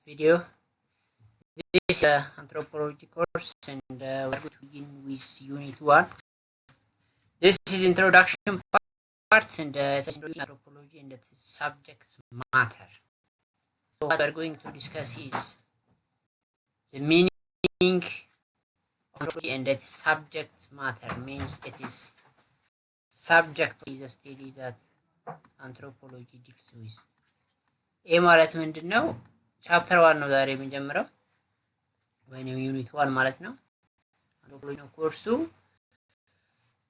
video. This is anthropology course and we're going to begin with unit 1. This is introduction part and anthropology and the subject matter. So what we're going to discuss is the meaning of anthropology and that subject matter means it is subject is a study that anthropology deals with. ይህ ማለት ምንድነው? ቻፕተር 1 ነው ዛሬ የምንጀምረው ወይንም ዩኒት 1 ማለት ነው። አንትሮፖሎጂ ነው ኮርሱ።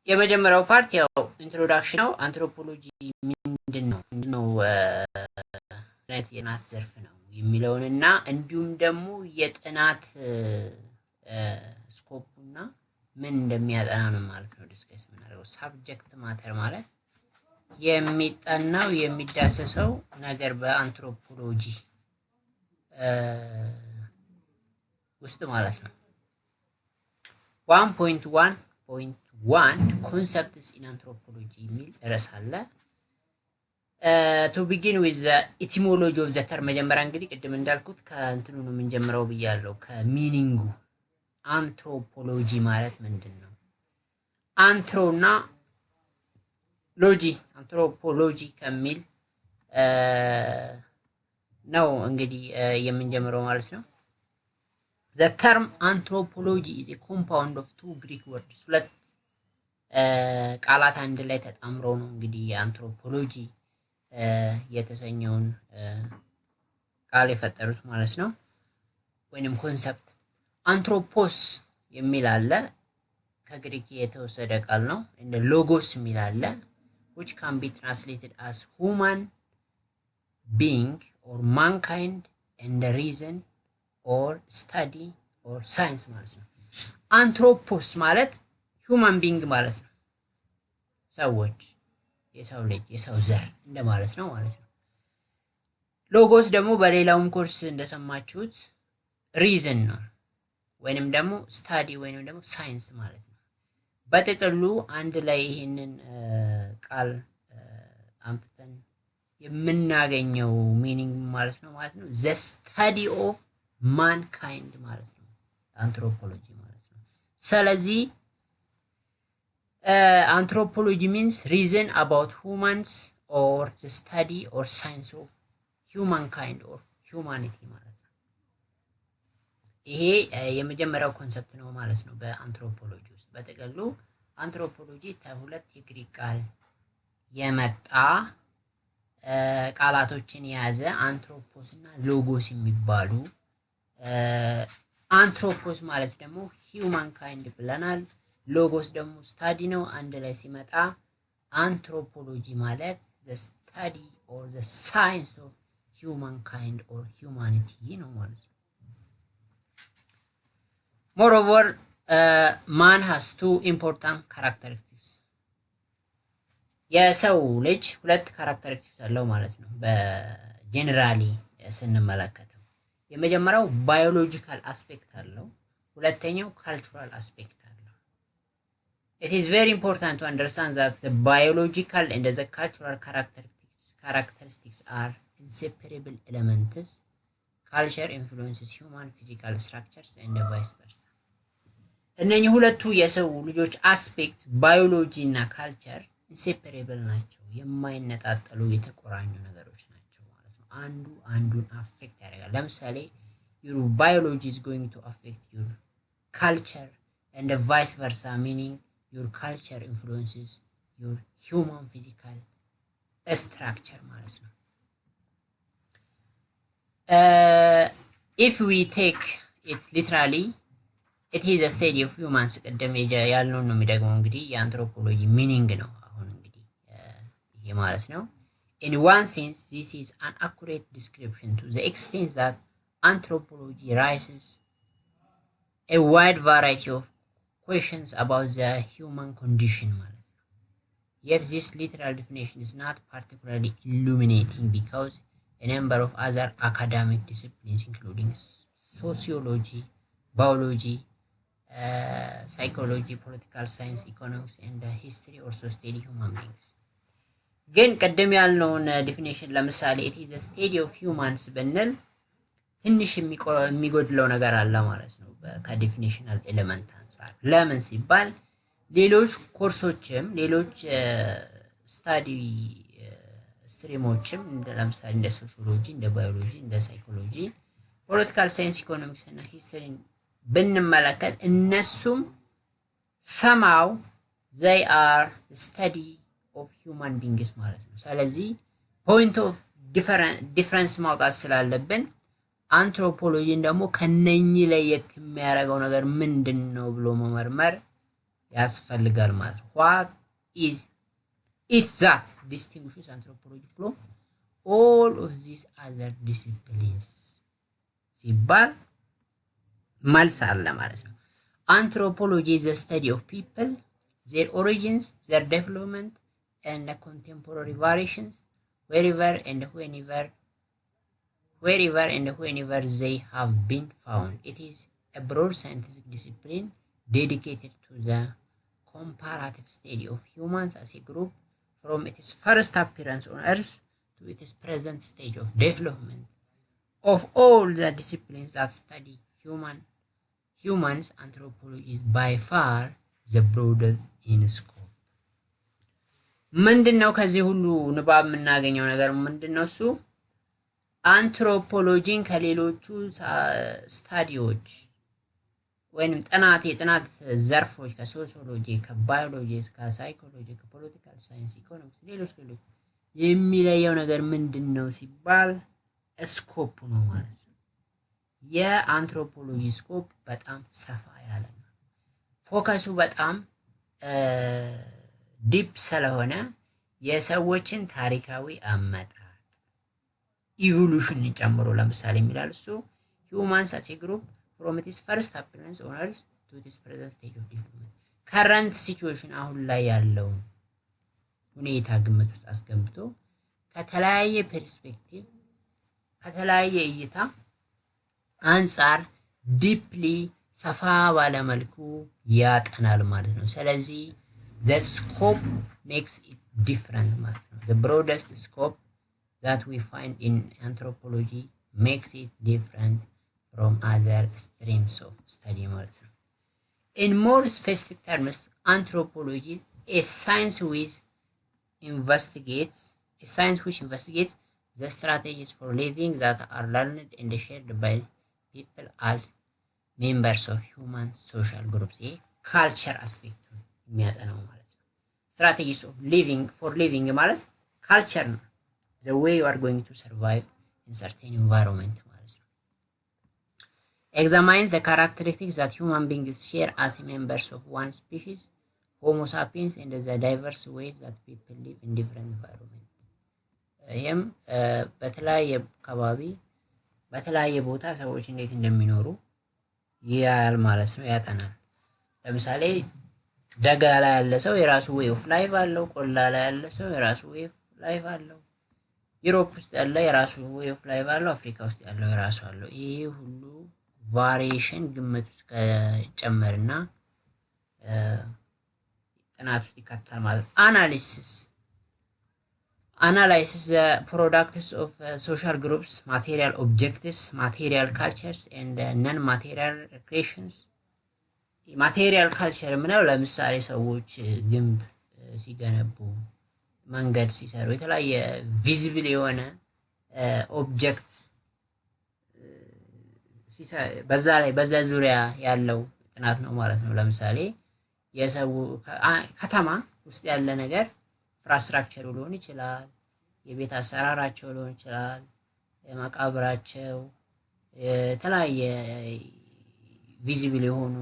የመጀመሪያው ፓርት ያው ኢንትሮዳክሽን ነው። አንትሮፖሎጂ ምንድነው የጥናት ዘርፍ ነው የሚለውንና እንዲሁም ደግሞ የጥናት ስኮፑና ምን እንደሚያጠና ነው ማለት ነው ዲስከስ የምናደርገው። ሳብጀክት ማተር ማለት የሚጠናው የሚዳሰሰው ነገር በአንትሮፖሎጂ ውስጥ ማለት ነው። 1.1.1 concepts in anthropology የሚል ርዕስ አለ። to begin with the etymology of the term መጀመሪያ እንግዲህ ቅድም እንዳልኩት ከእንትኑ ነው የምንጀምረው ብያለሁ ከሚኒንጉ። አንትሮፖሎጂ ማለት ምንድነው? አንትሮና ሎጂ አንትሮፖሎጂ ከሚል ነው እንግዲህ የምንጀምረው ማለት ነው። The term anthropology is a compound of two Greek words. ሁለት ቃላት አንድ ላይ ተጣምረው ነው እንግዲህ የአንትሮፖሎጂ የተሰኘውን ቃል የፈጠሩት ማለት ነው። ወይንም ኮንሰፕት አንትሮፖስ የሚል አለ ከግሪክ የተወሰደ ቃል ነው። እንደ ሎጎስ የሚል አለ which can be translated as human being or mankind and the reason or study or science ማለት ነው። አንትሮፖስ ማለት human being ማለት ነው። ሰዎች የሰው ልጅ የሰው ዘር እንደማለት ነው ማለት ነው። ሎጎስ ደግሞ በሌላውም ኮርስ እንደሰማችሁት reason ነው ወይንም ደግሞ study ወይንም ደግሞ science ማለት ነው። በጥቅሉ አንድ ላይ ይሄንን ቃል አምጥተን የምናገኘው ሚኒንግ ማለት ነው the study of mankind ማለት ነው አንትሮፖሎጂ ማለት ነው። ስለዚህ anthropology means reason about humans or the study or science of humankind or humanity ማለት ነው። ይሄ የመጀመሪያው ኮንሰፕት ነው ማለት ነው በአንትሮፖሎጂ ውስጥ። በጥቅሉ አንትሮፖሎጂ ከሁለት የግሪክ ቃል የመጣ ቃላቶችን የያዘ አንትሮፖስ እና ሎጎስ የሚባሉ አንትሮፖስ ማለት ደግሞ ሂውማን ካይንድ ብለናል። ሎጎስ ደግሞ ስታዲ ነው። አንድ ላይ ሲመጣ አንትሮፖሎጂ ማለት the study or the science of humankind or humanity ነው ማለት ነው። Moreover, man has two important characteristics. የሰው ልጅ ሁለት ካራክተሪስቲክስ አለው ማለት ነው በጀነራሊ ስንመለከተው። የመጀመሪያው ባዮሎጂካል አስፔክት አለው፣ ሁለተኛው ካልቸራል አስፔክት አለው። It is very important to understand that the biological and the cultural characteristics are inseparable elements. Culture influences human physical structures and vice versa. እነኚህ ሁለቱ የሰው ልጆች አስፔክት ባዮሎጂ እና ካልቸር ኢንሴፐሬብል ናቸው፣ የማይነጣጠሉ የተቆራኙ ነገሮች ናቸው ማለት ነው። አንዱ አንዱን አፌክት ያደርጋል። ለምሳሌ your biology is going to affect your culture and vice versa, meaning your culture influences your human physical structure ማለት ነው። If we take it literally, it is a study of humans ቀደም ያልነው ነው የሚደግመው እንግዲህ የአንትሮፖሎጂ ሚኒንግ ነው አሁን እንግዲህ ይሄ ማለት ነው። In one sense, this is an accurate description to the extent that anthropology raises a wide variety of questions about the human condition ማለት ነው። Yet this literal definition is not particularly illuminating because a number of other academic disciplines including sociology, biology, psychology, political science, economics and history also study human beings. ግን ቀደም ያልነውን ዲፊኒሽን ለምሳሌ it is a study of humans ብንል ትንሽ የሚጎድለው ነገር አለ ማለት ነው ከዲፊኒሽናል ኤሌመንት አንፃር ለምን ሲባል ሌሎች ኮርሶችም ሌሎች ስታዲ ስትሪሞችም እንደ ለምሳሌ እንደ ሶሺዮሎጂ እንደ ባዮሎጂ እንደ ሳይኮሎጂ ፖለቲካል ሳይንስ ኢኮኖሚክስ እና ሂስትሪን ብንመለከት እነሱም somehow they are the study of human beings ማለት ነው ስለዚህ point of difference ማውጣት ስላለብን አንትሮፖሎጂን ደግሞ ከነኚህ ለየት የሚያደርገው ነገር ምንድነው ብሎ መመርመር ያስፈልጋል ማለት ነው what is it that distinguishes anthropology from all of these other disciplines ሲባል መልስ አለ ማለት ነው anthropology is the study of people their origins their development and the contemporary variations wherever and whenever they have been found it is a broad scientific discipline dedicated to the comparative study of humans as a group from its first appearance on earth to its present stage of development of all the disciplines that study humans anthropology is by far the broadest in scope ምንድነው ከዚህ ሁሉ ንባብ የምናገኘው ነገር ምንድነው እሱ አንትሮፖሎጂን ከሌሎቹ ስታዲዎች ወይንም የጥናት ዘርፎች ከሶሺዮሎጂ ከባዮሎጂ ከሳይኮሎጂ ከፖለቲካል ሳይንስ ኢኮኖሚክስ ሌሎች የሚለየው ነገር ምንድነው ሲባል ስኮፕ ነው ማለት ነው የአንትሮፖሎጂ ስኮፕ በጣም ሰፋ ያለ ነው ፎከሱ በጣም ዲፕ ስለሆነ የሰዎችን ታሪካዊ አመጣጥ ኢቮሉሽን ጨምሮ ለምሳሌ የሚላል እሱ humans as a group from its first appearance on earth to its present stage of development current situation አሁን ላይ ያለው ሁኔታ ግምት ውስጥ አስገብቶ ከተለያየ ፐርስፔክቲቭ ከተለያየ እይታ አንፃር ዲፕሊ ሰፋ ባለ መልኩ ያጠናል ማለት ነው ስለዚህ the scope makes it different ማለት ነው the broadest scope that we find in anthropology makes it different from other streams of study ማለት ነው in more specific terms anthropology is science which investigates the strategies for living that are learned and shared by people as members of human social groups culture aspect የሚያጠናው ማለት ነው strategies of living ማለት culture ነው the way you are going to survive in certain environment ማለት ነው examines the characteristics that human beings share as members of one species homo sapiens and the diverse ways that people live in different environments ይሄም በተለያየ አካባቢ በተለያየ ቦታ ሰዎች እንዴት እንደሚኖሩ ያያል ማለት ነው ያጠናል ለምሳሌ ደጋ ላይ ያለ ሰው የራሱ way of life አለው ቆላ ላይ ያለ ሰው የራሱ way of life አለው ዩሮፕ ውስጥ ያለ የራሱ way of life አለው አፍሪካ ውስጥ ያለው የራሱ አለው ይሄ ሁሉ ቫሪዬሽን ግምት ውስጥ ከጨመርና ጥናት ውስጥ ይካተታል ማለት analyzes the products of social groups material objectives material cultures and non-material creations material culture ምንለው ለምሳሌ ሰዎች ግንብ ሲገነቡ መንገድ ሲሰሩ የተለያየ ቪዚብል የሆነ ኦብጀክት በዛ ዙሪያ ያለው ጥናት ነው ማለት ነው ለምሳሌ የሰው ከተማ ውስጥ ያለ ነገር ኢንፍራስትራክቸሩ ሊሆን ይችላል የቤት አሰራራቸው ሊሆን ይችላል የመቃብራቸው የተለያየ ቪዚብል የሆኑ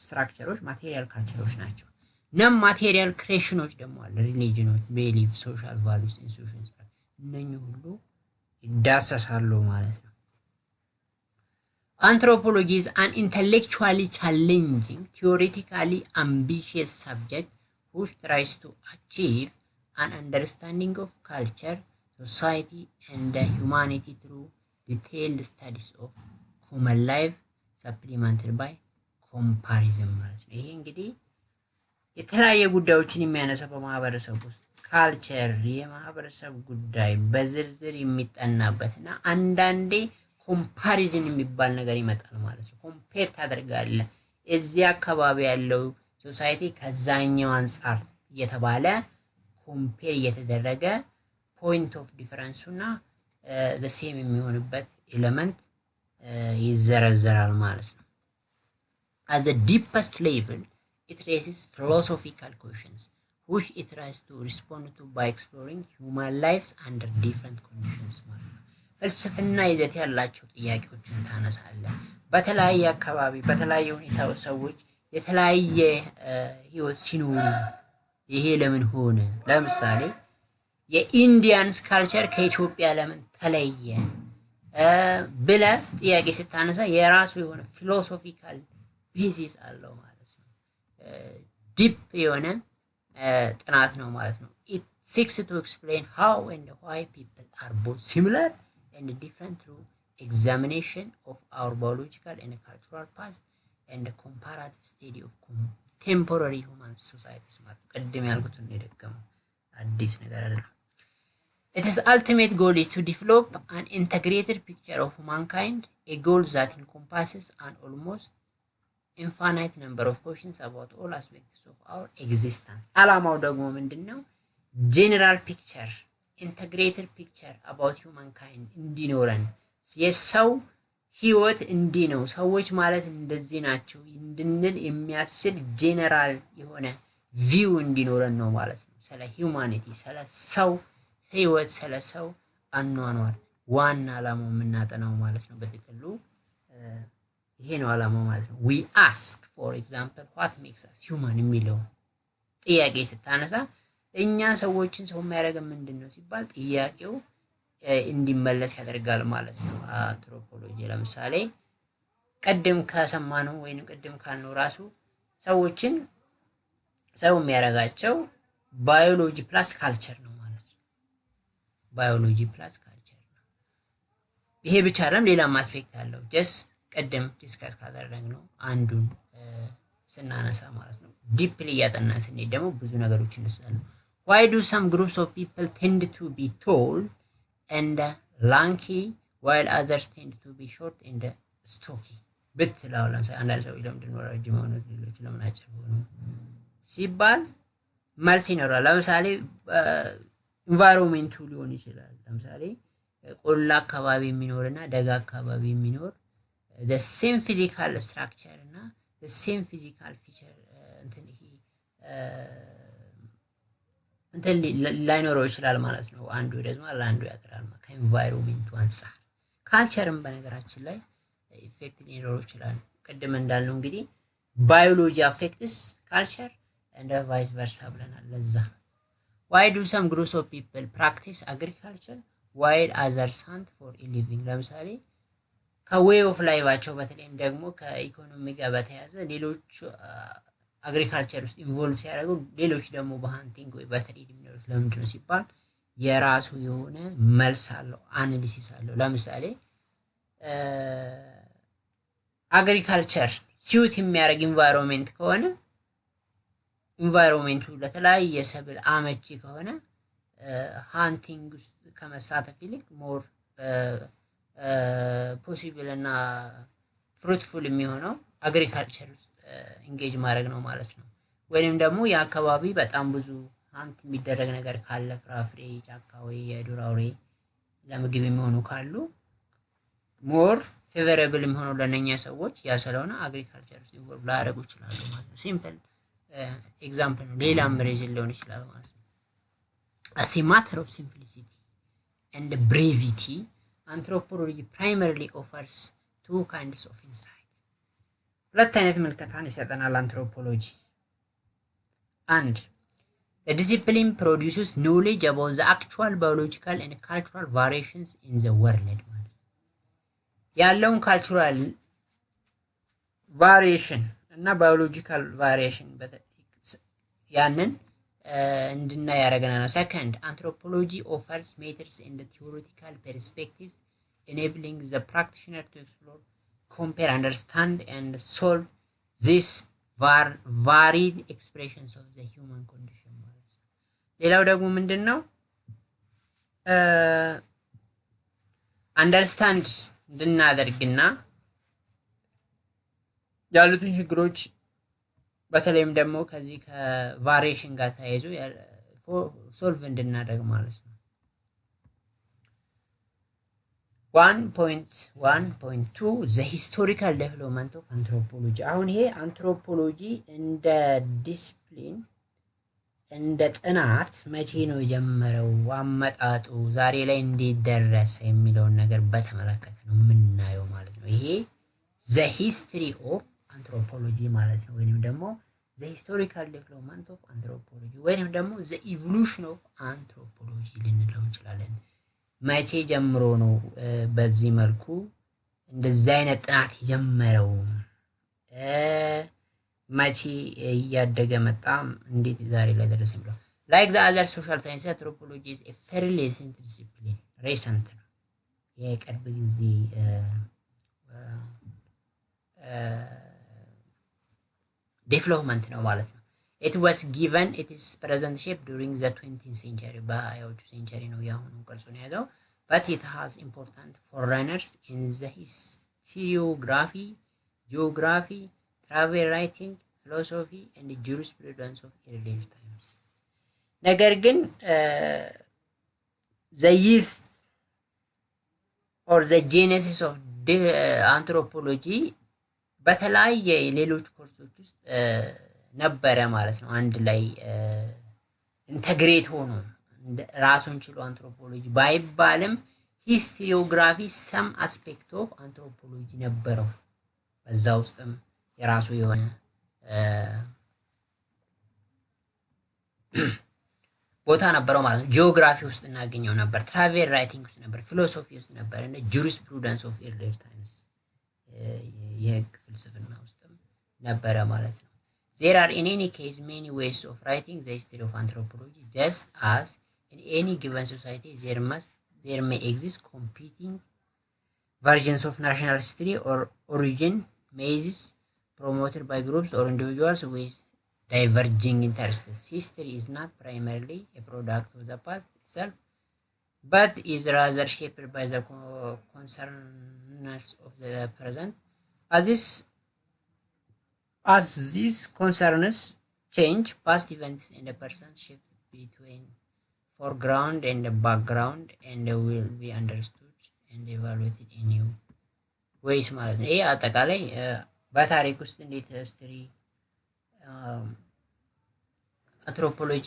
ስትራክቸሮች ማቴሪያል ካልቸሮች ናቸው ነም ማቴሪያል ክሬሽኖች ደግሞ አለ ሪሊጂኖች ቤሊፍ ሶሻል ቫልዩስ ኢንስቲትዩሽንስ እነኚህ ሁሉ ይዳሰሳሉ ማለት ነው Anthropology is an intellectually challenging, theoretically ambitious subject which tries to achieve an understanding of culture, society, and humanity through detailed studies of human life, supplemented by comparison. ይሄ እንግዲህ የተለያየ ጉዳዮችን የሚያነሳ በማህበረሰብ ውስጥ ካልቸር የማህበረሰብ ጉዳይ በዝርዝር የሚጠናበትና አንዳንዴ ኮምፓሪዝን የሚባል ነገር ይመጣል ማለት ነው። ኮምፔር ታደርጋለህ እዚያ አካባቢ ያለው ሶሳይቲ ከዛኛው አንፃር እየተባለ ኮምፔር እየተደረገ ፖይንት ኦፍ ዲፈረንሱና the same የሚሆንበት ኤሌመንት ይዘረዘራል ማለት ነው። At the deepest level, it raises philosophical questions, which it tries to respond to by exploring human lives under different conditions. ፍልስፍና ይዘት ያላቸው ጥያቄዎችን ታነሳለህ። በተለያየ አካባቢ በተለያየ ሁኔታ ሰዎች የተለያየ ህይወት ሲኖሩ ይሄ ለምን ሆነ? ለምሳሌ የኢንዲያንስ ካልቸር ከኢትዮጵያ ለምን ተለየ ብለ ጥያቄ ስታነሳ የራሱ የሆነ ፊሎሶፊካል ቤዚስ አለው ማለት ነው። ዲፕ የሆነ ጥናት ነው ማለት ነው። it seeks to explain how and why people are both similar and different through examination of our biological and cultural past and the comparative study of contemporary human societies ማለት ቀደም ያልኩትን ነው አዲስ ነገር አይደለም። Its ultimate goal is to develop an integrated picture of mankind, a goal that encompasses an almost infinite number of questions about all aspects of our existence. ዓላማው ደግሞ ምንድነው? general picture, integrated picture about humankind እንዲኖረን የሰው ህይወት እንዲህ ነው ሰዎች ማለት እንደዚህ ናቸው እንድንል የሚያስችል ጄነራል የሆነ ቪው እንዲኖረን ነው ማለት ነው። ስለ ሂዩማኒቲ ስለ ሰው ህይወት ስለ ሰው አኗኗር ዋና ዓላማው የምናጠናው ማለት ነው። በጥቅሉ ይሄ ነው ዓላማው ማለት ነው። we ask for example what makes us human የሚለው ጥያቄ ስታነሳ እኛ ሰዎችን ሰው የሚያደርገን ምንድነው ሲባል ጥያቄው እንዲመለስ ያደርጋል ማለት ነው። አንትሮፖሎጂ ለምሳሌ ቀደም ከሰማነው ወይንም ቀደም ካልነው ራሱ ሰዎችን ሰው የሚያደርጋቸው ባዮሎጂ ፕላስ ካልቸር ነው ማለት ነው። ባዮሎጂ ፕላስ ካልቸር ነው። ይሄ ብቻ አይደለም ሌላም አስፔክት አለው። ጀስት ቀደም ዲስካስ ካደረግነው አንዱን ስናነሳ ማለት ነው። ዲፕሊ ያጠናን ስንሄድ ደግሞ ብዙ ነገሮች እንስላሉ። why do some groups of people tend to be tall and lanky while others tend to be short and stocky? ብትላው ለምሳሌ አንዳንድ ሰዎች ለምንድን ነው ረጅም ሆነው ሌሎች ለምን አጭር ሆኑ ሲባል መልስ ይኖራል። ለምሳሌ ኢንቫይሮንመንቱ ሊሆን ይችላል። ለምሳሌ ቆላ አካባቢ የሚኖርና ደጋ አካባቢ የሚኖር the same physical structure እና the same physical feature እንትን ላይኖረው ይችላል ማለት ነው። አንዱ ይረዝማል አንዱ ያጥራል ማለት ከኢንቫይሮንመንቱ አንፃር። ካልቸርም በነገራችን ላይ ኢፌክት ሊኖረው ይችላል። ቅድም እንዳልነው እንግዲህ ባዮሎጂ አፌክትስ ካልቸር and vice versa ብለናል። ለዛ why do some groups of people practice agriculture while others hunt for a living? ለምሳሌ ከዌይ ኦፍ ላይፋቸው በተለይም ደግሞ ከኢኮኖሚ ጋር በተያያዘ ሌሎች አግሪካልቸር ውስጥ ኢንቮልቭ ሲያደርጉ ሌሎች ደግሞ በሃንቲንግ ወይ በትሬድ የሚኖሩት ለምንድን ነው ሲባል የራሱ የሆነ መልስ አለው፣ አናሊሲስ አለው። ለምሳሌ አግሪካልቸር ሲዩት የሚያደርግ ኢንቫይሮንመንት ከሆነ ኢንቫይሮንመንቱ ለተለያየ ሰብል አመቺ ከሆነ ሃንቲንግ ውስጥ ከመሳተፍ ይልቅ ሞር ፖሲብል እና ፍሩትፉል የሚሆነው አግሪካልቸር ውስጥ ኢንጌጅ ማድረግ ነው ማለት ነው። ወይንም ደግሞ የአካባቢ በጣም ብዙ ሃንት የሚደረግ ነገር ካለ ፍራፍሬ፣ ጫካ ወይ የዱር አውሬ ለምግብ የሚሆኑ ካሉ ሞር ፌቨረብል የሚሆነው ለነኛ ሰዎች ያ ስለሆነ አግሪካልቸር ውስጥ ኢንቮልቭ ላደርጉ ይችላሉ ማለት ነው። ሲምፕል ኤግዛምፕል ነው። ሌላም ሪዝን ሊሆን ይችላል ማለት ነው። as a matter of simplicity and brevity, anthropology primarily offers two kinds of insight. ሁለት አይነት ምልከታን ይሰጠናል አንትሮፖሎጂ። and the discipline produces knowledge about the actual biological and cultural variations in the world ማለት ያለውን ካልቸራል ቫሪዬሽን እና ባዮሎጂካል ቫሪዬሽን ያንን እንድናይ ያደርገናል። second, anthropology offers methods and theoretical perspectives enabling the practitioner to explore, compare, understand and solve these varied expressions of the human condition ማለት ነው። ሌላው ደግሞ ምንድነው አንደርስታንድ እንድናደርግና ያሉትን ችግሮች በተለይም ደግሞ ከዚህ ከቫሪዬሽን ጋር ተያይዞ ሶልቭ እንድናደርግ ማለት ነው። 1.1.2 the historical development of anthropology አሁን ይሄ አንትሮፖሎጂ እንደ ዲስፕሊን እንደ ጥናት መቼ ነው የጀመረው፣ አመጣጡ ዛሬ ላይ እንዴት ደረሰ የሚለውን ነገር በተመለከተ ነው የምናየው ማለት ነው። ይሄ the history of anthropology ማለት ነው፣ ወይንም ደግሞ the historical development of anthropology ወይንም ደግሞ the evolution of anthropology ልንለው እንችላለን። መቼ ጀምሮ ነው በዚህ መልኩ እንደዚህ አይነት ጥናት የጀመረው፣ መቼ እያደገ መጣ፣ እንዴት ዛሬ ላይ ደረሰ የሚለው። like the other social sciences anthropology is a fairly recent discipline recent ነው የቅርብ ጊዜ ዴቨሎፕመንት ነው ማለት ነው። it was given its present shape during the 20th century በሃያዎቹ ሴንቸሪ ነው ያሁኑ ቅርጹን ያዘው። but it has important forerunners in the historiography, geography, travel writing, philosophy and jurisprudence of earlier times. ነገር ግን the yeast or the genesis of anthropology በተለያየ ሌሎች ኮርሶች ውስጥ ነበረ ማለት ነው። አንድ ላይ ኢንተግሬት ሆኖ ራሱን ችሎ አንትሮፖሎጂ ባይባልም ሂስቶሪዮግራፊ ሰም አስፔክት ኦፍ አንትሮፖሎጂ ነበረው። በዛ ውስጥም የራሱ የሆነ ቦታ ነበረው ማለት ነው። ጂኦግራፊ ውስጥ እናገኘው ነበር፣ ትራቬል ራይቲንግ ውስጥ ነበር፣ ፊሎሶፊ ውስጥ ነበር እና ጁሪስፕሩደንስ ኦፍ ኤርሊየር ታይምስ የህግ ፍልስፍና ውስጥም ነበረ ማለት ነው። there are in any case many ways of writing the history of anthropology, just as in any given society there may exist competing versions of national history or origin myths promoted by groups or individuals with diverging interests. History is not primarily a product of the past itself, but is rather shaped by the concerns of the present. As these concerns change, past events and the person shift between foreground and the background and will be understood and evaluated in new ways ማለት ነው። ይሄ አጠቃላይ በታሪክ ውስጥ እንዴት ሂስትሪ አንትሮፖሎጂ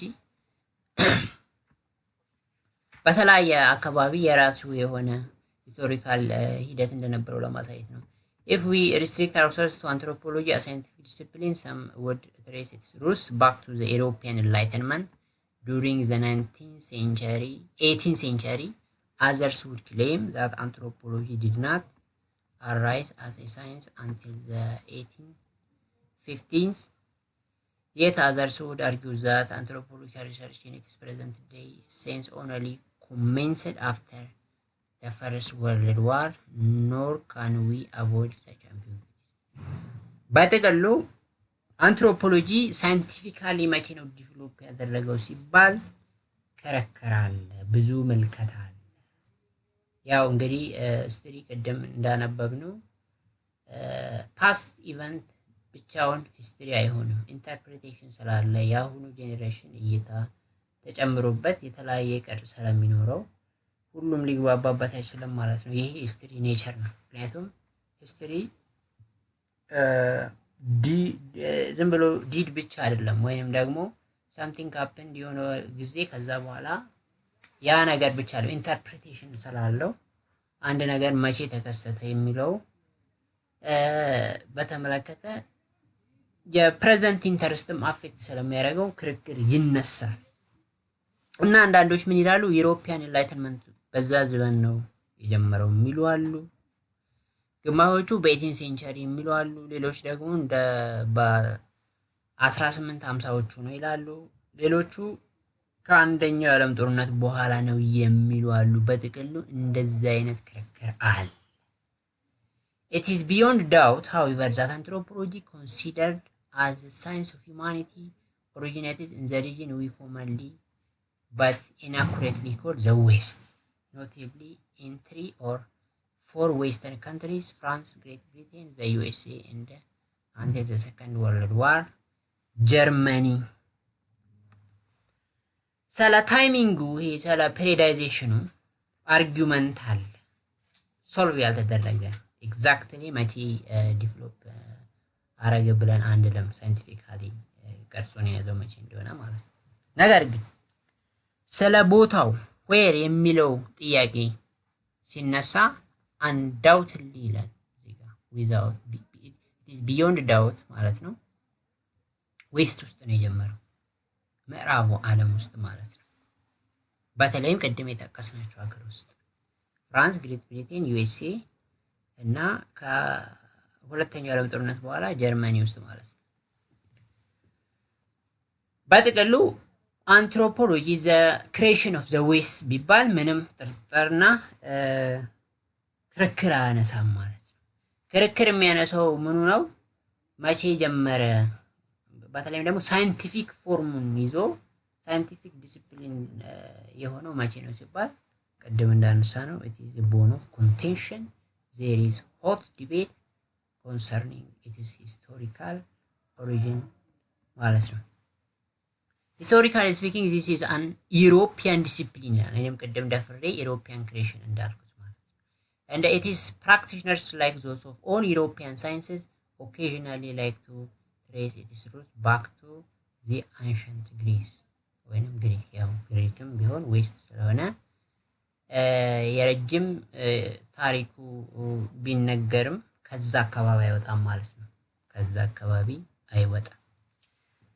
በተለያየ አካባቢ የራሱ የሆነ ሂስቶሪካል ሂደት እንደነበረው ለማሳየት ነው። If we restrict ourselves to anthropology as a scientific discipline, some would trace its roots back to the European Enlightenment during the 18th century. Others would claim that anthropology did not arise as a science until the 1850s. Yet others would argue that anthropological research in its present day sense only commenced after the First World War, nor can we avoid such ambiguity. በጥቅሉ አንትሮፖሎጂ ሳይንቲፊካሊ መቼ ነው ዲቨሎፕ ያደረገው ሲባል ከረከራል፣ ብዙ ምልከታ አለ። ያው እንግዲህ ሂስትሪ ቅድም እንዳነበብነው ፓስት ኢቨንት ብቻውን ሂስትሪ አይሆንም፣ ኢንተርፕሬቴሽን ስላለ የአሁኑ ጄኔሬሽን እይታ ተጨምሮበት የተለያየ ቅርጽ ስለሚኖረው ሁሉም ሊግባባበት አይችልም ማለት ነው። ይሄ ሂስትሪ ኔቸር ነው። ምክንያቱም ሂስትሪ ዝም ብሎ ዲድ ብቻ አይደለም፣ ወይንም ደግሞ ሳምቲንግ ሃፕንድ የሆነ ጊዜ ከዛ በኋላ ያ ነገር ብቻ ነው። ኢንተርፕሬቴሽን ስላለው አንድ ነገር መቼ ተከሰተ የሚለው በተመለከተ የፕሬዘንት ኢንተረስትም አፌክት ስለሚያደርገው ክርክር ይነሳል እና አንዳንዶች ምን ይላሉ? ዩሮፒያን ኢንላይትመንት በዛ ዘመን ነው የጀመረው የሚሉ አሉ። ግማሾቹ በ18 ሴንቸሪ የሚሉ አሉ። ሌሎች ደግሞ እንደ በ1850ዎቹ ነው ይላሉ። ሌሎቹ ከአንደኛው የዓለም ጦርነት በኋላ ነው የሚሉ አሉ። በጥቅሉ እንደዚህ አይነት ክርክር አለ። It is beyond doubt, however, that anthropology, considered as a science of humanity, originated in the region we commonly but inaccurately call the West, notably in 3 or four Western countries, France, Great Britain, the USA, and until the Second World War, Germany. ስለ ታይሚንጉ ይሄ ስለ ፔሪዳይዜሽኑ አርጊውመንት አለ ሶልቭ ያልተደረገ ኤግዛክትሊ መቼ ዲቨሎፕ አረገ ብለን አንድ ለም ሳይንቲፊካሊ ቀርጾን ያዘው መቼ እንደሆነ ማለት ነው ነገር ግን ስለ ቦታው where የሚለው ጥያቄ ሲነሳ undoubtedly ይላል እዚህ ጋር without it is beyond doubt ማለት ነው ዌስት ውስጥ ነው የጀመረው ምዕራቡ ዓለም ውስጥ ማለት ነው በተለይም ቀደም የጠቀስናቸው ሀገር ውስጥ ፍራንስ ግሬት ብሪቴን ዩኤስኤ እና ከሁለተኛው ዓለም ጦርነት በኋላ ጀርመኒ ውስጥ ማለት ነው በጥቅሉ anthropology is the creation of the west ቢባል ምንም ጥርጥርና ክርክር አያነሳም ማለት ነው ክርክር የሚያነሳው ምኑ ነው መቼ ጀመረ በተለይም ደግሞ ሳይንቲፊክ ፎርሙን ይዞ ሳይንቲፊክ ዲሲፕሊን የሆነው መቼ ነው ሲባል ቀደም እንዳነሳ ነው it is a bone of contention there is hot debate concerning its historical origin ማለት ነው historically speaking this is an European discipline እኔም ቀደም ደፍሬ European creation እንዳልኩት ማለት and it is practitioners like those of all European sciences occasionally like to trace its roots back to the ancient Greece ወይንም ግሪክ ያው ግሪክም ቢሆን ዌስት ስለሆነ የረጅም ታሪኩ ቢነገርም ከዛ አካባቢ አይወጣም ማለት ነው ከዛ አካባቢ አይወጣም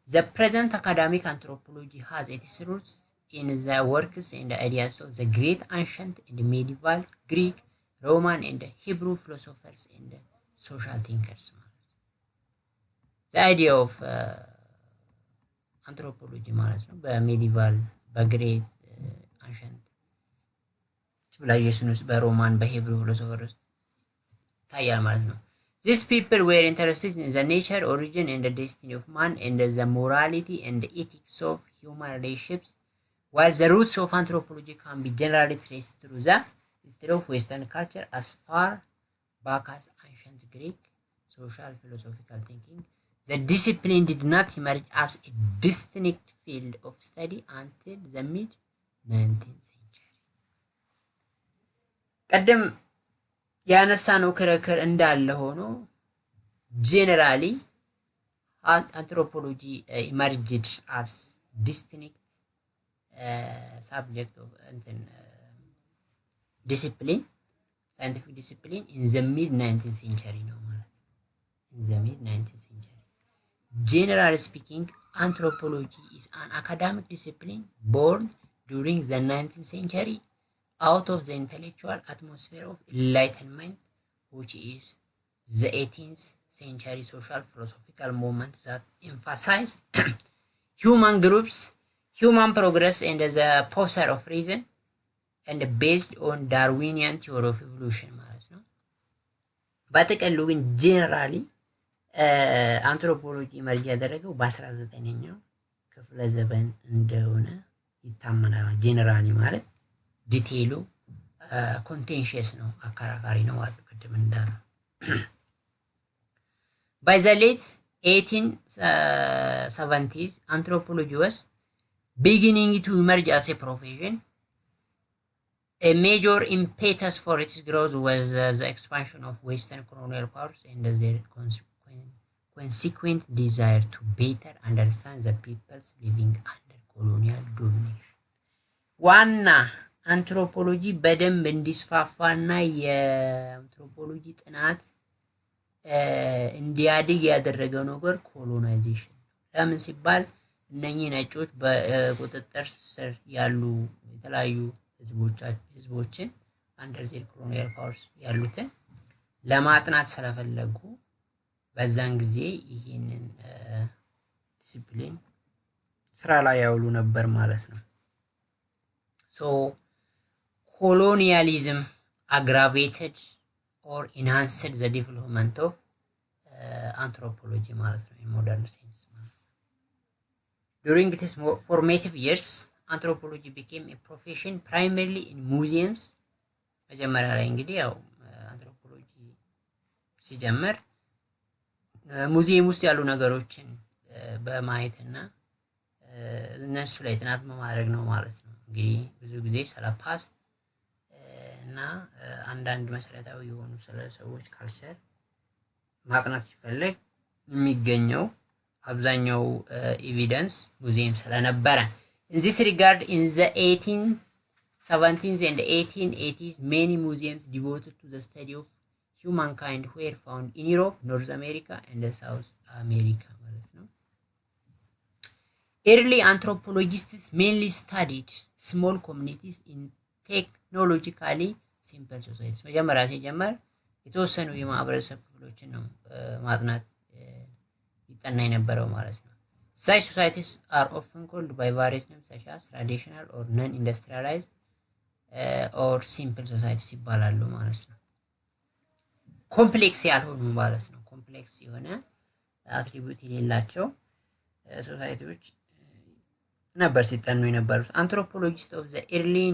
The present academic anthropology has its roots in the works and the ideas of the great ancient and medieval Greek, Roman and Hebrew philosophers and social thinkers. The idea of anthropology ማለት ነው በሜዲቫል በግሬት አንሸንት civilization ውስጥ በሮማን በሂብሩ ፊሎሶፈርስ ታያል ማለት ነው These people were interested in the nature, origin, and the destiny of man, and the morality and the ethics of human relationships, while the roots of anthropology can be generally traced through the history of Western culture as far back as ancient Greek social philosophical thinking. The discipline did not emerge as a distinct field of study until the mid-19th century. ቀደም ያነሳነው ክርክር እንዳለ ሆኖ generally anthropology emerged as distinct subject of discipline scientific discipline in the mid-19th century no in the mid-19th century generally speaking anthropology is an academic discipline born during the 19th century out of the intellectual atmosphere of enlightenment which is the 18th century social philosophical movement that emphasized human groups human progress and the possession of reason and based on Darwinian theory of evolution ማለት ነው በጥቅሉ ግን generally anthropology መርጅ ያደረገው በ19ኛው ክፍለ ዘመን እንደሆነ ይታመናል generally ማለት ዲቴይሉ contentious ነው አከራካሪ ነው አጥቅድም እንዳለ By the late 1870s anthropology was beginning to emerge as a profession A major impetus for its growth was the expansion of Western colonial powers and their consequent desire to better understand the peoples living under colonial domination. ዋና አንትሮፖሎጂ በደንብ እንዲስፋፋና የአንትሮፖሎጂ ጥናት እንዲያድግ ያደረገው ነገር ኮሎናይዜሽን ለምን ሲባል እነኚህ ነጮች በቁጥጥር ስር ያሉ የተለያዩ ህዝቦችን አንደር ዜር ኮሎኒያል ፓወርስ ያሉትን ለማጥናት ስለፈለጉ በዛን ጊዜ ይሄንን ዲሲፕሊን ስራ ላይ ያውሉ ነበር ማለት ነው So colonialism aggravated or enhanced the development of anthropology ማለት ነው in modern sense During its formative years anthropology became a profession primarily in museums መጀመሪያ ላይ እንግዲህ ያው ሲጀምር ሙዚየም ውስጥ ያሉ ነገሮችን በማየትና እነሱ ላይ ጥናት በማድረግ ነው ማለት ነው። እንግዲህ ብዙ ጊዜ ስለ ፓስት እና አንዳንድ መሰረታዊ የሆኑ ስለ ሰዎች ካልቸር ማጥናት ሲፈልግ የሚገኘው አብዛኛው ኤቪደንስ ሙዚየም ስለነበረ in this regard in the 1870s and 1880s many museums devoted to the study of humankind were found in Europe, North America and South America ማለት ነው። Early anthropologists mainly studied small communities in technologically simple societies መጀመሪያ ሲጀመር የተወሰኑ የማህበረሰብ ክፍሎችን ነው ማጥናት ይጠና የነበረው ማለት ነው። Such societies are often called by various names such as traditional or non-industrialized or simple societies ይባላሉ ማለት ነው። ኮምፕሌክስ ያልሆኑ ማለት ነው። ኮምፕሌክስ የሆነ አትሪቢዩት የሌላቸው ሶሳይቲዎች ነበር ሲጠኑ የነበሩት። Anthropologists of the early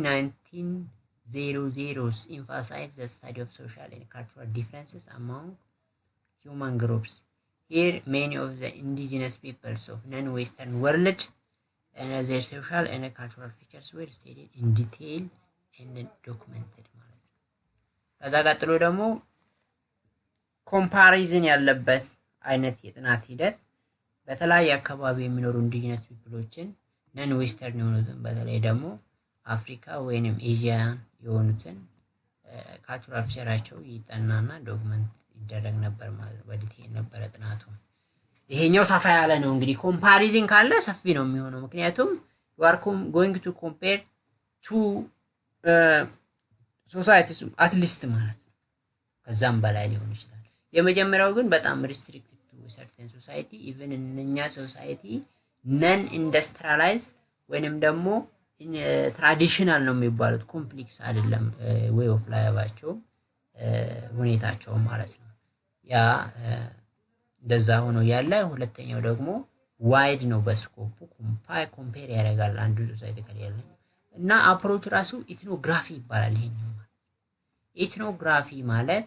1900s emphasized the study of social and cultural differences among human groups. Here, many of the indigenous peoples of non-Western world and their social and cultural features were studied in detail and documented ማለት ነው። ከዛ ቀጥሎ ደግሞ ኮምፓሪዝን ያለበት አይነት የጥናት ሂደት በተለያየ አካባቢ የሚኖሩ ኢንዲጂነስ ፒፕሎችን ነን ዌስተርን የሆኑትን በተለይ ደግሞ አፍሪካ ወይንም ኤዥያን የሆኑትን ካልቸራል ፊቸራቸው ይጠናና ዶክመንት ይደረግ ነበር ማለት ነው። በዲቴል ነበረ ጥናቱ። ይሄኛው ሰፋ ያለ ነው። እንግዲህ ኮምፓሪዝን ካለ ሰፊ ነው የሚሆነው ምክንያቱም you are going to compare two societies at least ማለት ነው። ከዛም በላይ ሊሆን ይችላል። የመጀመሪያው ግን በጣም ሪስትሪክቲቭ ቱ ሰርተን ሶሳይቲ ኢቭን እነኛ ሶሳይቲ ነን ኢንዱስትሪያላይዝድ ወይንም ደግሞ ትራዲሽናል ነው የሚባሉት ኮምፕሌክስ አይደለም ዌይ ኦፍ ላይፋቸው ሁኔታቸው ማለት ነው። ያ እንደዛ ሆኖ ያለ ሁለተኛው ደግሞ ዋይድ ነው በስኮፑ ኮምፔር ያደርጋል አንዱ ሶሳይቲ ከሌላ እና አፕሮች ራሱ ኢትኖግራፊ ይባላል። ይሄኛው ኢትኖግራፊ ማለት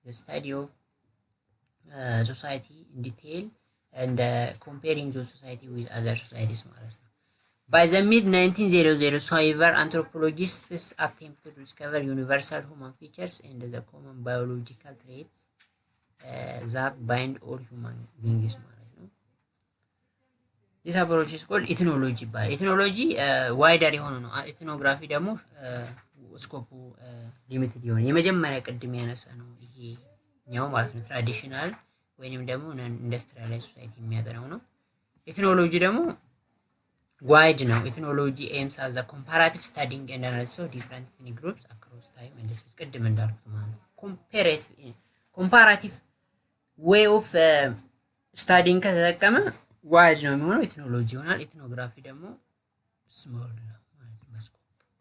the study of society in detail and comparing those society with other societies ማለት ነው። By the mid-1900s, however, anthropologists attempted to discover universal human features and the common biological traits that bind all human beings ማለት ነው። This approach is called ethnology ይባላል። ethnology wider የሆነ ነው። ethnography ደግሞ ስኮፑ ሊሚትድ የሆነ የመጀመሪያ ቅድም ያነሳ ነው ይሄኛው ማለት ነው። ትራዲሽናል ወይንም ደግሞ ኢንዱስትሪያላይዝ ሶሳይቲ የሚያጠናው ነው። ኤትኖሎጂ ደግሞ ዋይድ ነው። ኤትኖሎጂ ኤምስ አት ዘ ኮምፓራቲቭ ስታዲንግ ኤንድ አናሊሲስ ኦፍ ዲፍረንት ኢትኒክ ግሩፕስ አክሮስ ታይም ኤንድ ስፔስ ቅድም እንዳልኩት ማለት ነው። ኮምፓራቲቭ ዌይ ኦፍ ስታዲንግ ከተጠቀመ ዋይድ ነው የሚሆነው ኤትኖሎጂ ይሆናል። ኤትኖግራፊ ደግሞ ስሞል ነው ማለት ነው።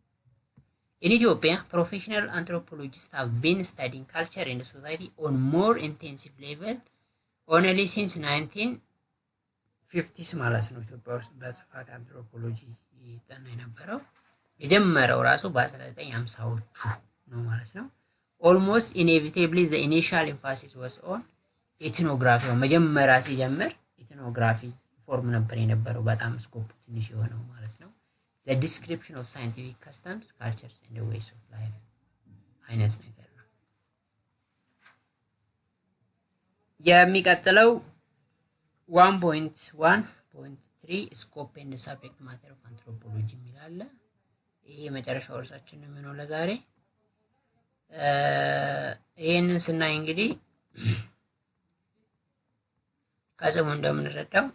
In Ethiopia, professional anthropologists have been studying culture and society on more intensive level only since 1950s ማለት ነው። ኢትዮጵያ ውስጥ በስፋት አንትሮፖሎጂ ይጠና የነበረው የጀመረው ራሱ በ1950ዎቹ ነው ማለት ነው። Almost inevitably the initial emphasis was on ethnography. መጀመሪያ ሲጀምር ኢትኖግራፊ ፎርም ነበር የነበረው በጣም ስኮፕ ትንሽ የሆነው ማለት ነው። The description of scientific customs, cultures and ways of life አይነት ነገር ነው። የሚቀጥለው 1.1.3 ስኮፕ ኤንድ ሳብጀክት ማተር ኦፍ አንትሮፖሎጂ የሚል አለ። ይሄ የመጨረሻው ወርሳችን ነው የሚሆነው ለዛሬ። ይሄንን ስናይ እንግዲህ ከስሙ እንደምንረዳው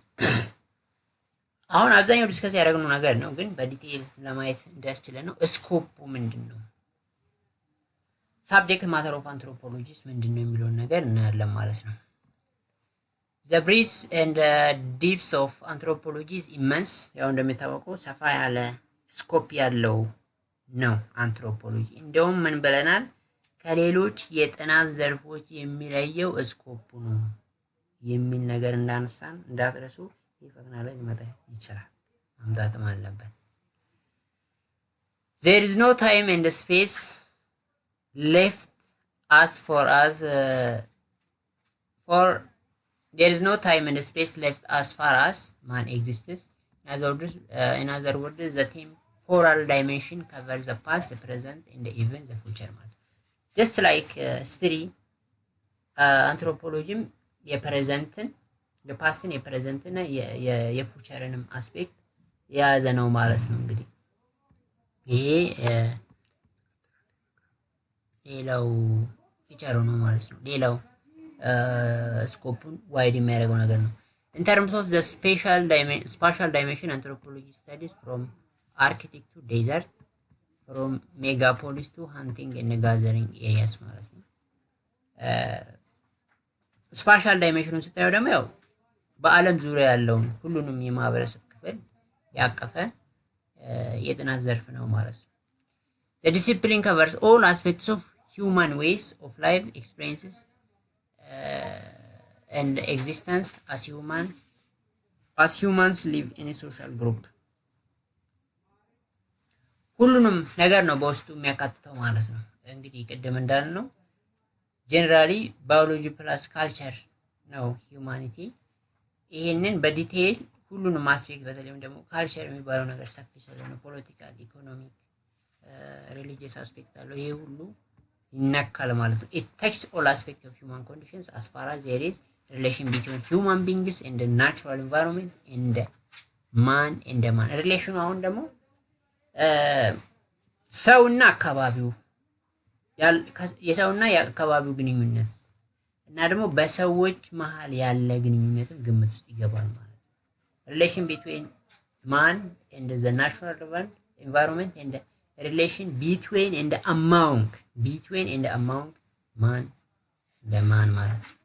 አሁን አብዛኛው ዲስከስ ያደረግነው ነገር ነው ግን በዲቴል ለማየት እንዲያስችለን ነው። ስኮፑ ምንድነው? ሳብጀክት ማተር ኦፍ አንትሮፖሎጂስ ምንድነው የሚለውን ነገር እናያለን ማለት ነው። The breadth and depth of anthropology is immense. ያው እንደሚታወቀው ሰፋ ያለ ስኮፕ ያለው ነው አንትሮፖሎጂ። እንደውም ምን ብለናል? ከሌሎች የጥናት ዘርፎች የሚለየው ስኮፑ ነው የሚል ነገር እንዳነሳን እንዳትረሱ። ፈተና ላይ ሊመጣ ይችላል ማምጣትም አለበት። There is no time and space left as for us for there is no time and space left as far as man exists. In other words, the temporal dimension covers the past, the present, and even the future. Just like history, አንትሮፖሎጂም የፕሬዘንትን የፓስትን የፕሬዘንትና የፉቸርንም አስፔክት የያዘ ነው ማለት ነው። እንግዲህ ይሄ ሌላው ፊቸሩ ነው ማለት ነው። ሌላው ስኮፑን ዋይድ የሚያደርገው ነገር ነው። In terms of the spatial dimension, anthropology studies from arctic to desert, from megapolis to hunting and gathering areas ማለት ነው። ስፓሻል ዳይሜንሽኑን ስታየው ደግሞ ያው በዓለም ዙሪያ ያለውን ሁሉንም የማህበረሰብ ክፍል ያቀፈ የጥናት ዘርፍ ነው ማለት ነው። The discipline covers all aspects of human ways of life, experiences, and existence as humans live in a social group. ሁሉንም ነገር ነው በውስጡ የሚያካትተው ማለት ነው። እንግዲህ ቅድም እንዳልነው ጀነራሊ ባዮሎጂ ፕላስ ካልቸር ነው ሂዩማኒቲ። ይሄንን በዲቴይል ሁሉንም አስፔክት በተለይም ደግሞ ካልቸር የሚባለው ነገር ሰፊ ስለሆነ ፖለቲካል፣ ኢኮኖሚክ፣ ሪሊጂየስ አስፔክት አለው። ይሄ ሁሉ ይነካል ማለት ነው። it touches all aspects of human conditions as far as there is relation between human beings and the natural environment and man ሪሌሽኑ አሁን ደግሞ ሰውና አካባቢው የሰውና የአካባቢው ግንኙነት እና ደግሞ በሰዎች መሃል ያለ ግንኙነትም ግምት ውስጥ ይገባል ማለት ነው። relation between man and the natural environment and the relation between and among man ማለት ነው።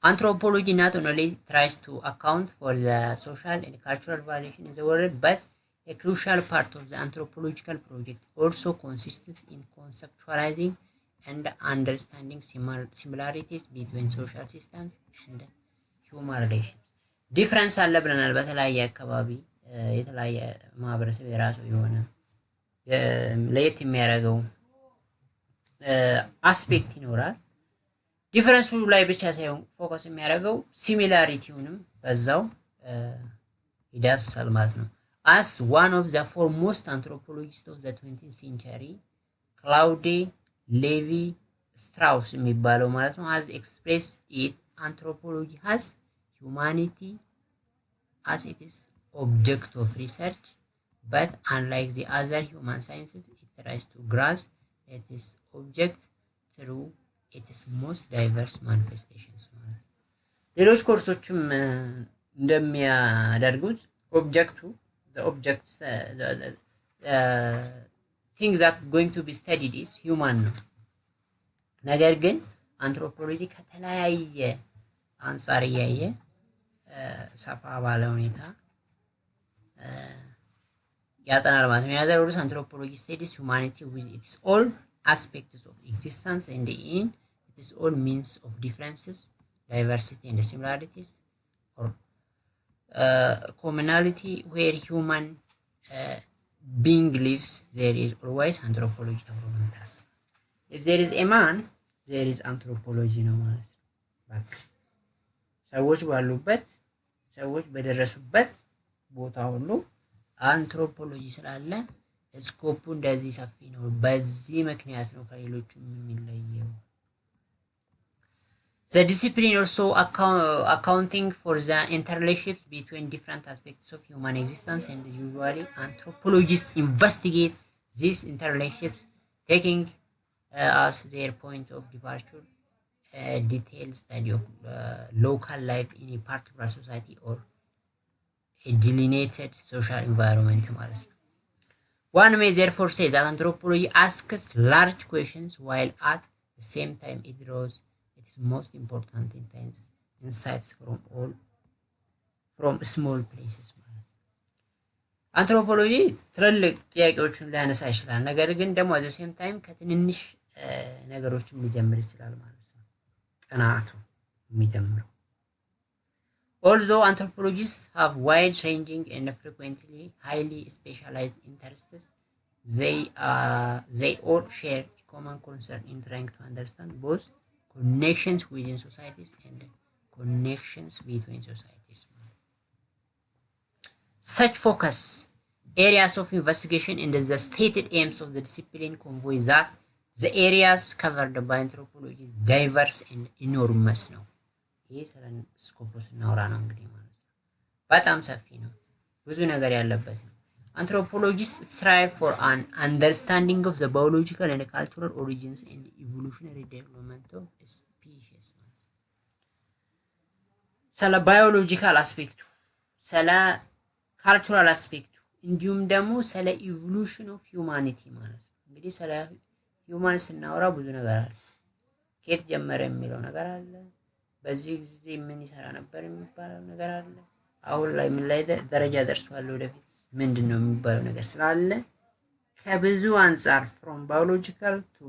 Anthropology not only tries to account for the social and cultural variation in the world, but a crucial part of the anthropological project also consists in conceptualizing and understanding similarities between social systems and human relations. Difference አለ ብለናል። በተለያየ አካባቢ የተለያየ ማህበረሰብ የራሱ የሆነ ለየት የሚያደርገው አስፔክት ይኖራል። ዲፈረንሱ ላይ ብቻ ሳይሆን ፎከስ የሚያደርገው ሲሚላሪቲውንም በዛው ይዳስሳል ማለት ነው። As one of the foremost anthropologists of the 20th century, Claude Lévi-Strauss የሚባለው ማለት ነው has expressed it, anthropology has humanity as its object of research, but unlike the other human sciences, it tries to grasp its object through its most diverse manifestations. ሌሎች ኮርሶችም እንደሚያደርጉት ኦብጀክቱ the objects the thing that going to be studied is human ነው። ነገር ግን አንትሮፖሎጂ ከተለያየ አንፃር እያየ ሰፋ ባለ ሁኔታ ያጠናል ማለት ነው። ያዘር ወርስ አንትሮፖሎጂ studies humanity with its all aspects of existence and in its all means of differences, diversity and similarities, or commonality where human being lives, there is always anthropology ተብሎ ነው የሚታሰበው። if there is a man there is anthropology ነው ማለት ነው። በቃ ሰዎች ባሉበት ሰዎች በደረሱበት ቦታ ሁሉ አንትሮፖሎጂ ስላለ ስኮፑ እንደዚህ ሰፊ ነው። በዚህ ምክንያት ነው ከሌሎቹ የሚለየው። The discipline also accounting for the interrelationships between different aspects of human existence, and usually anthropologists investigate these interrelationships, taking as their point of departure a detailed study of local life in a particular society or a delineated social environment ማለት ነው። One may therefore say that anthropology asks large questions while at the same time it draws its most important insights from small places ማለት ነው። አንትሮፖሎጂ ትልልቅ ጥያቄዎችን ሊያነሳ ይችላል። ነገር ግን ደግሞ at the same time ከትንንሽ ነገሮችም ሊጀምር ይችላል ማለት ነው። ጥናቱ የሚጀምረው although anthropologists have wide-ranging and frequently highly specialized interests, they all share a common concern in trying to understand both connections within societies and connections between societies. Such focus areas of investigation and the stated aims of the discipline convey that the areas covered by anthropology is diverse and enormous ነው። ይህ ስለ ስኮፕስ እናውራ ነው እንግዲህ ማለት ነው። በጣም ሰፊ ነው፣ ብዙ ነገር ያለበት ነው። Anthropologists strive for an understanding of the biological and cultural origins and evolutionary development of species. ስለ ባዮሎጂካል አስፔክቱ፣ ስለ ካልቸራል አስፔክቱ እንዲሁም ደግሞ ስለ ኢቮሉሽን ኦፍ ሂዩማኒቲ ማለት ነው። እንግዲህ ስለ ሂዩማን ስናወራ ብዙ ነገር አለ። ከየት ጀመረ የሚለው ነገር አለ። በዚህ ጊዜ ምን ይሰራ ነበር የሚባለው ነገር አለ። አሁን ላይ ምን ላይ ደረጃ ደርሷል፣ ወደፊት ምንድነው የሚባለው ነገር ስላለ ከብዙ አንፃር from biological to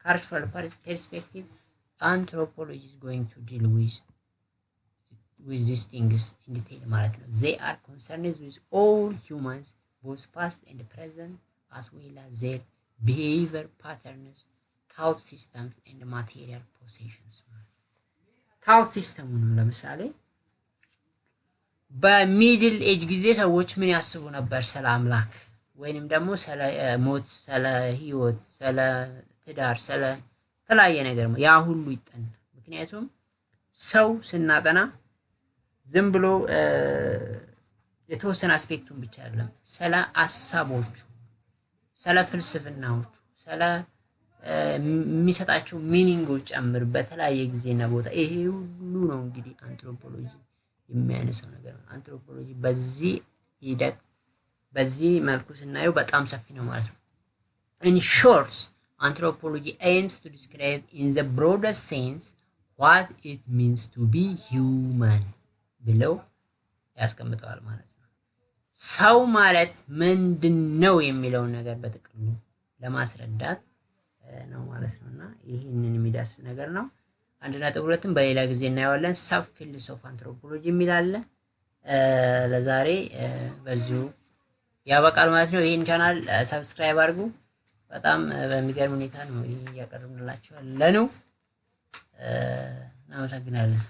cultural perspective anthropology is going to deal with these things in detail ማለት ነው። They are concerned with all humans both past and present as well as their behavior patterns, thought systems and material possessions. thought system ለምሳሌ በሚድል ኤጅ ጊዜ ሰዎች ምን ያስቡ ነበር ስለ አምላክ ወይንም ደግሞ ስለ ሞት፣ ስለ ህይወት፣ ስለ ትዳር፣ ስለ ተለያየ ነገር ያ ሁሉ ይጠና። ምክንያቱም ሰው ስናጠና ዝም ብሎ የተወሰነ አስፔክቱን ብቻ አይደለም፣ ስለ ሐሳቦቹ፣ ስለ ፍልስፍናዎቹ፣ ስለ የሚሰጣቸው ሚኒንጎች ጨምር በተለያየ ጊዜና ቦታ ይሄ ሁሉ ነው እንግዲህ አንትሮፖሎጂ የሚያነሳው ነገር ነው። አንትሮፖሎጂ በዚህ ሂደት በዚህ መልኩ ስናየው በጣም ሰፊ ነው ማለት ነው። In short, anthropology aims to describe in the broader sense what it means to be human ብለው ያስቀምጠዋል ማለት ነው። ሰው ማለት ምንድነው የሚለው ነገር በጥቅሉ ለማስረዳት ነው ማለት ነውና ይሄንን የሚዳስ ነገር ነው። 1.2 በሌላ ጊዜ እናየዋለን። ሰብ ፊልድስ ኦፍ አንትሮፖሎጂ የሚላል ለዛሬ በዚሁ ያበቃል ማለት ነው። ይሄን ቻናል ሰብስክራይብ አድርጉ። በጣም በሚገርም ሁኔታ ነው ያቀርብንላችኋል ለነው እናመሰግናለን።